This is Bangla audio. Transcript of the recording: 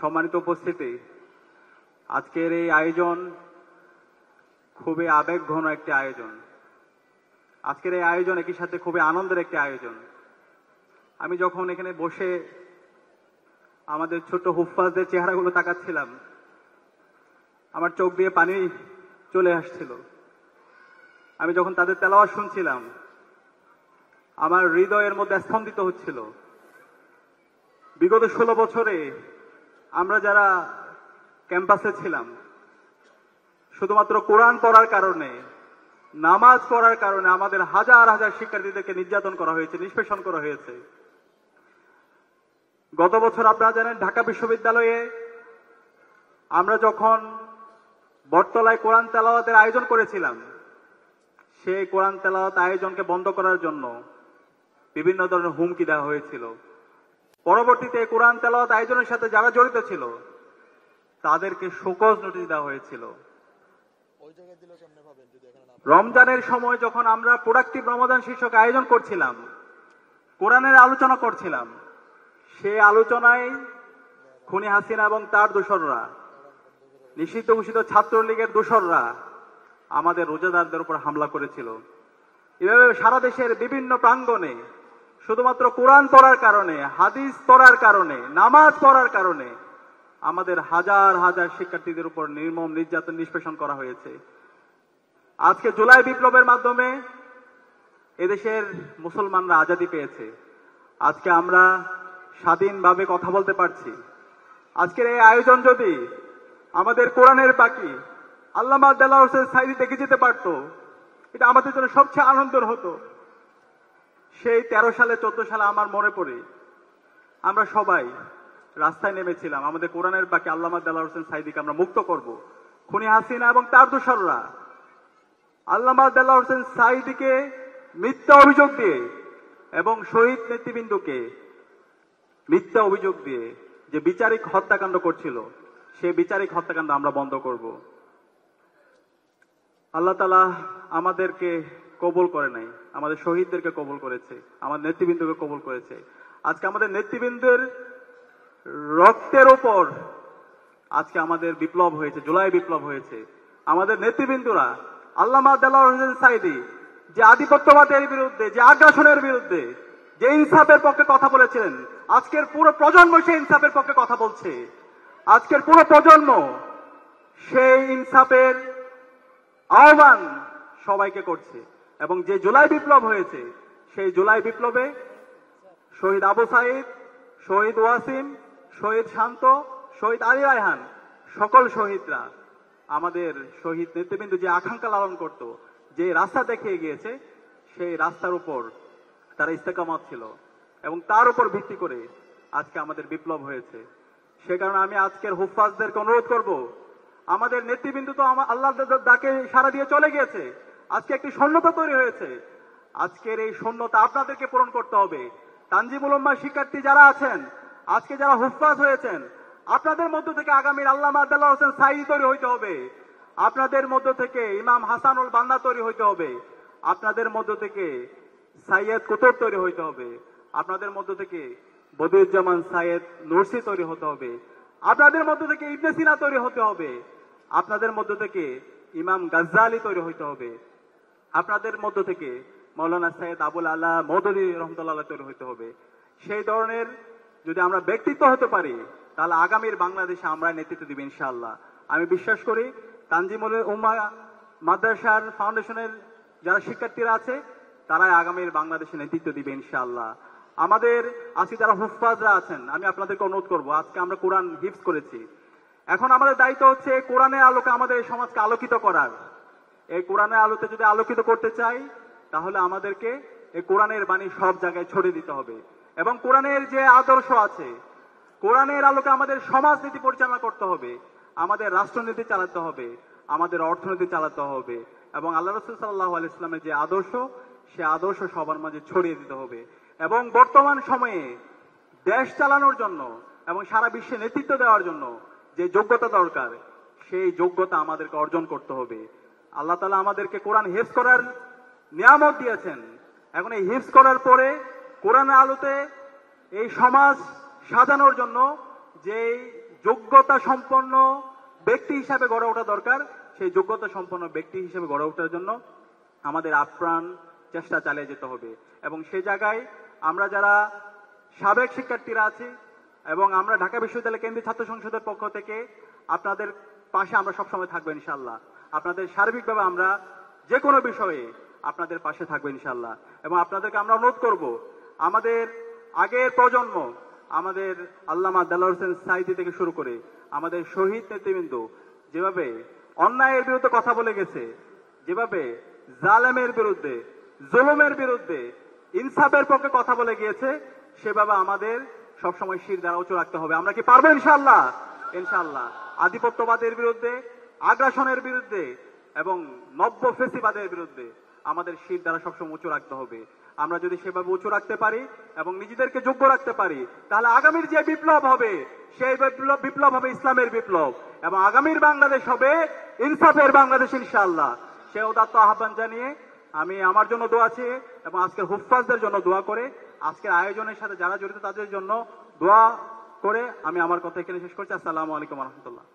সম্মানিত উপস্থিতি, আজকের এই আয়োজন খুবই আবেগঘন একটি আয়োজন। আজকের এই আয়োজন একই সাথে খুবই আনন্দের একটি আয়োজন। আমি যখন এখানে বসে আমাদের ছোট হুফাজদের চেহারাগুলো তাকাচ্ছিলাম, আমার চোখ দিয়ে পানি চলে আসছিল। আমি যখন তাদের তেলাওয়াত শুনছিলাম, আমার হৃদয়ের মধ্যে স্পন্দিত হচ্ছিল। বিগত 16 বছরে আমরা যারা ক্যাম্পাসে ছিলাম, শুধুমাত্র কোরআন পড়ার কারণে, নামাজ পড়ার কারণে আমাদের হাজার হাজার শিক্ষার্থীদেরকে নির্যাতন করা হয়েছে, নিষ্পেষণ করা হয়েছে। গত বছর আপনারা জানেন, ঢাকা বিশ্ববিদ্যালয়ে আমরা যখন বটতলায় কোরআন তেলাওয়াতের আয়োজন করেছিলাম, সেই কোরআন তেলাওয়াত আয়োজনকে বন্ধ করার জন্য বিভিন্ন ধরনের হুমকি দেওয়া হয়েছিল। পরবর্তীতে কোরআন তেলাওয়াত আয়োজনের সাথে যারা জড়িত ছিল তাদেরকে শোকজ নোটিশ দেওয়া হয়েছিল। রমজানের সময় যখন আমরা প্রোডাক্টিভ রমাদান শীর্ষক আয়োজন করছিলাম, কোরআনের আলোচনা করছিলাম, সেই আলোচনায় খুনি হাসিনা এবং তার দোসররা, নিষিদ্ধ ঘোষিত ছাত্রলীগের দোসররা আমাদের রোজাদারদের উপর হামলা করেছিল। এভাবে সারা দেশের বিভিন্ন প্রাঙ্গণে শুধুমাত্র কোরআন পড়ার কারণে, হাদিস পড়ার কারণে, নামাজ পড়ার কারণে আমাদের হাজার হাজার শিক্ষার্থীদের উপর নির্মম নির্যাতন, নিষ্পেষণ করা হয়েছে। আজকে জুলাই বিপ্লবের মাধ্যমে এদেশের মুসলমানরা আজাদি পেয়েছে। আজকে আমরা স্বাধীনভাবে কথা বলতে পারছি। আজকের এই আয়োজন যদি আমাদের কোরআনের পাখি আল্লামা দেলাওয়ার হোসেন সাঈদী দেখে যেতে পারত, এটা আমাদের জন্য সবচেয়ে আনন্দের হতো। সেই 13 সালে 14 সালে আমার মনে পড়ে আমরা সবাই রাস্তায় নেমেছিলাম আমাদের কোরআনের পাখি আল্লামা দেলাওয়ার হোসেন সাঈদীকে আমরা মুক্ত করব। খুনি হাসিনা এবং তার দোসররা আল্লামা দেলাওয়ার হোসেন সাঈদীকে মিথ্যা অভিযোগ দিয়ে এবং শহীদ নেতৃবৃন্দকে মিথ্যা অভিযোগ দিয়ে যে বিচারিক হত্যাকাণ্ড করছিল, সেই বিচারিক হত্যাকাণ্ড আমরা বন্ধ করব। আল্লাহ তাআলা আমাদেরকে কবুল করে নাই, আমাদের শহীদদেরকে কবুল করেছে, আমাদের নেতৃবৃন্দকে কবুল করেছে। আজকে আমাদের নেতৃবৃন্দের রক্তের উপর আজকে আমাদের বিপ্লব হয়েছে, জুলাই বিপ্লব হয়েছে। আমাদের নেতৃবৃন্দরা আল্লামা দেলাওয়ার হোসেন সাঈদী যে আধিপত্যবাদের বিরুদ্ধে, যে আগ্রাসনের বিরুদ্ধে, যে ইনসাফের পক্ষে কথা বলেছিলেন, আজকের পুরো প্রজন্ম সেই ইনসাফের পক্ষে কথা বলছে। আজকের পুরো প্রজন্ম সেই ইনসাফের আহ্বান সবাইকে করছে। এবং যে জুলাই বিপ্লব হয়েছে, সেই জুলাই বিপ্লবে শহীদ আবু সাঈদ, শহীদ ওয়াসিম, শহীদ শান্ত, শহীদ আলী রায়হান, সকল শহীদরা আমাদের শহীদ নেতৃবৃন্দ যে আকাঙ্ক্ষা লালন করত, যে রাস্তা দেখিয়ে গিয়েছে, সেই রাস্তার উপর তারা ইস্তেকামত ছিল এবং তার উপর ভিত্তি করে আজকে আমাদের বিপ্লব হয়েছে। সে কারণে আমি আজকের হুফাজদেরকে অনুরোধ করব, আমাদের নেতৃবৃন্দ তো আল্লাহর ডাকে সাড়া দিয়ে চলে গিয়েছে। আজকে একটি শূন্যতা তৈরি হয়েছে। আজকের এই শূন্যতা আপনাদেরকে পূরণ করতে হবে। তানজিমুল উম্মাহ শিক্ষার্থী যারা আছেন, আজকে যারা হুফাজ হয়েছেন, আপনাদের মধ্য থেকে আগামীর আল্লামা দেলাওয়ার হোসেন সাঈদী তৈরি হইতে হবে। আপনাদের মধ্য থেকে ইমাম হাসানুল বান্না তৈরি হইতে হবে। আপনাদের মধ্য থেকে সাইয়েদ কুতুব তৈরি হইতে হবে। আপনাদের মধ্য থেকে বদিউজ্জামান সাইয়েদ নুরসি তৈরি হতে হবে। আপনাদের মধ্য থেকে ইবনে সিনা তৈরি হতে হবে। আপনাদের মধ্য থেকে ইমাম গাজ্জালি তৈরি হইতে হবে। আপনাদের মধ্য থেকে মাওলানা সাইয়েদ আবুল আলা মওদুদী রহমাতুল্লাহ তৈরি হইতে হবে। সেই ধরনের যদি আমরা ব্যক্তিত্ব হতে পারি, তাহলে আগামীর বাংলাদেশে আমরা নেতৃত্ব দিব ইনশাআল্লাহ। আমি বিশ্বাস করি তানজিমুল উম্মাহ মাদ্রাসার ফাউন্ডেশনের যারা শিক্ষার্থীরা আছে, তারাই আগামীর বাংলাদেশে নেতৃত্ব দিবে ইনশাআল্লাহ। আমাদের আজকে যারা হুফাজরা আছেন, আমি আপনাদেরকে অনুরোধ করব, আজকে আমরা কোরআন হিফজ করেছি, এখন আমাদের দায়িত্ব হচ্ছে কোরআনের আলোকে আমাদের এই সমাজকে আলোকিত করার। এই কোরআনের আলোতে যদি আলোকিত করতে চাই, তাহলে আমাদেরকে এই কোরআনের বাণী সব জায়গায় ছড়িয়ে দিতে হবে। এবং কোরআনের যে আদর্শ আছে, কোরআনের আলোকে আমাদের সমাজনীতি পরিচালনা করতে হবে, আমাদের রাষ্ট্রনীতি চালাতে হবে, আমাদের অর্থনীতি চালাতে হবে। এবং আল্লাহ রাসূল সাল্লাল্লাহু আলাইহি ওয়াসাল্লামের যে আদর্শ, সে আদর্শ সবার মাঝে ছড়িয়ে দিতে হবে। এবং বর্তমান সময়ে দেশ চালানোর জন্য এবং সারা বিশ্বে নেতৃত্ব দেওয়ার জন্য যে যোগ্যতা দরকার, সেই যোগ্যতা আমাদেরকে অর্জন করতে হবে। আল্লাহ তাআলা আমাদেরকে কোরআন হিফজ করার নিয়ামত দিয়েছেন। এখন এই হিফজ করার পরে কোরআনের আলোতে এই সমাজ সাজানোর জন্য যে যোগ্যতা সম্পন্ন ব্যক্তি হিসাবে গড়ে ওঠা দরকার। সেই যোগ্যতা সম্পন্ন ব্যক্তি হিসেবে গড়ে ওঠার জন্য আমাদের আপ্রাণ চেষ্টা চালিয়ে যেতে হবে। এবং সেই জায়গায় আমরা যারা সাবেক শিক্ষার্থীরা আছি এবং আমরা ঢাকা বিশ্ববিদ্যালয় কেন্দ্রীয় ছাত্র সংসদের পক্ষ থেকে আপনাদের পাশে আমরা সবসময় থাকবো ইনশাআল্লাহ। আপনাদের সার্বিকভাবে আমরা যে কোনো বিষয়ে আপনাদের পাশে থাকবো ইনশাআল্লাহ। এবং আপনাদেরকে আমরা অনুরোধ করব, আমাদের আগের প্রজন্ম, আমাদের আল্লামা দেলোয়ার হোসেন সাঈদী থেকে শুরু করে আমাদের শহীদ নেতৃবৃন্দ যেভাবে অন্যায়ের বিরুদ্ধে কথা বলে গেছে, যেভাবে জালেমের বিরুদ্ধে, জুলুমের বিরুদ্ধে ইনসাফের পক্ষে কথা বলে গিয়েছে, সেভাবে আমাদের সবসময় শির দ্বারা উঁচু রাখতে হবে। আমরা কি পারবো ইনশাআল্লাহ? ইনশাআল্লাহ। আধিপত্যবাদের বিরুদ্ধে, আগ্রাসনের বিরুদ্ধে এবং নব্য ফেসিবাদের বিরুদ্ধে আমাদের শির দ্বারা সবসময় উঁচু রাখতে হবে। আমরা যদি সেভাবে উঁচু রাখতে পারি এবং নিজেদেরকে যোগ্য রাখতে পারি, তাহলে আগামীর যে বিপ্লব হবে সেই বিপ্লব হবে ইসলামের বিপ্লব এবং আগামীর বাংলাদেশ হবে ইনসাফের বাংলাদেশ ইনশাআল্লাহ। সে উদাত্ত আহ্বান জানিয়ে আমি আমার জন্য দোয়া চেয়ে এবং আজকের হুফাজদের জন্য দোয়া করে, আজকের আয়োজনের সাথে যারা জড়িত তাদের জন্য দোয়া করে আমি আমার কথা এখানে শেষ করছি। আসসালামু আলাইকুম ওয়া রাহমাতুল্লাহ।